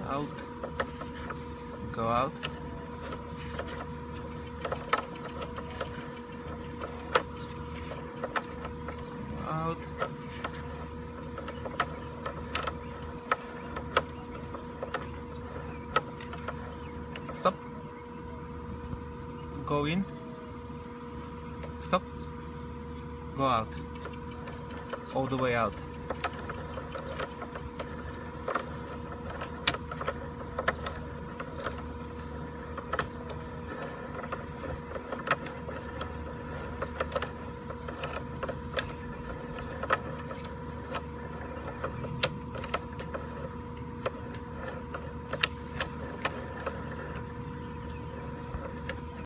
out, go out, out, stop, go in, stop, go out, all the way out.